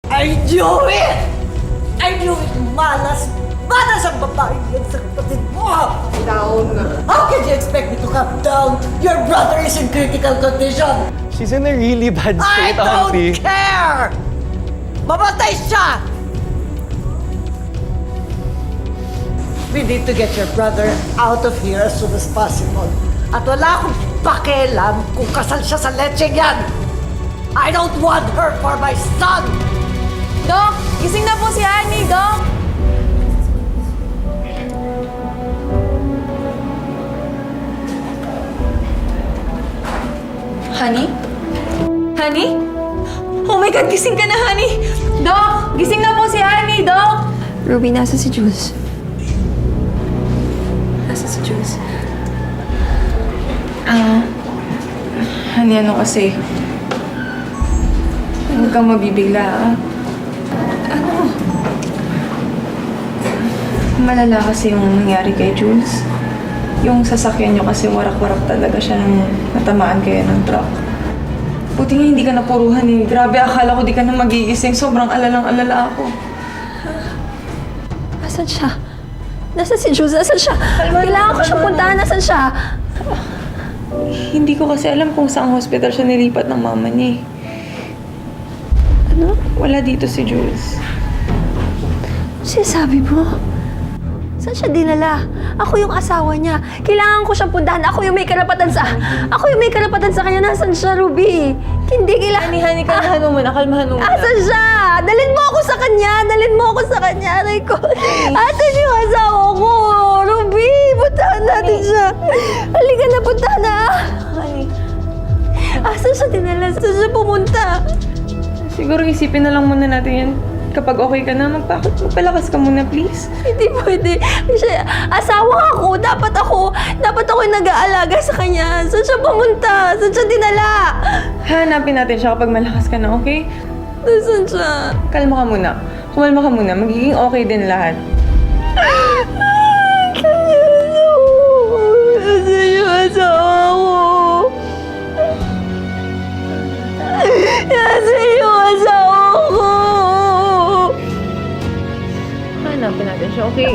I knew it! I knew it! Malas! Malas ang babae yan sa kapatid mo! Down. How can you expect me to calm down? Your brother is in critical condition! She's in a really bad I state, don't Auntie. care! Mamatay siya! We need to get your brother out of here as soon as possible. At wala akong pakialam kung kasal siya sa lecheng yan! I don't want her for my son! Dok! Gising na po si Annie, Dok! Honey? Honey? Oh my God, gising ka na, Honey! Dok! Gising na po si Annie, Dok! Ruby, nasa si Jules. Nasa si Jules. Honey, ano kasi? Huwag kang mabibigla, ah. Malala kasi yung nangyari kay Jules. Yung sasakyan niyo kasi warak-warak talaga siya nung natamaan kayo ng truck. Buti nga hindi ka napuruhan eh. Grabe, akala ko di ka na magigising. Sobrang alalang-alala ako. Nasaan siya? Nasaan si Jules? Nasaan siya? Kailangan ko siyang puntahan. Nasaan siya? Hindi ko kasi alam kung saang hospital siya nilipat ng mama niya eh. Ano? Wala dito si Jules. Sinasabi mo? Saan siya dinala? Ako yung asawa niya. Kailangan ko siyang puntahan. Ako yung may karapatan sa... Ako yung may karapatan sa kanya. Nasaan siya, Ruby? Hindi kailangan... Honey, kalmahan mo muna. Kalmahan mo muna. Asan siya? Dalhin mo ako sa kanya! Dalhin mo ako sa kanya! Aray ko! Asan yung asawa ko? Ruby! Puntahan natin siya! Halika na, puntahan na! Honey. Asan siya dinala? Saan siya pumunta? Siguro isipin na lang muna natin yan. Kapag okay ka na, magpalakas ka muna, please. Hindi pwede. Siya, asawa ako. Dapat ako yung nag-aalaga sa kanya. Saan siya pumunta? Saan siya dinala? Hanapin natin siya kapag malakas ka na, okay? Nasaan siya? Kalma ka muna. Kumalma ka muna. Magiging okay din lahat. Nasaan yung asawa ko? Nasaan yung asawa ko? Hanapin natin siya, okay?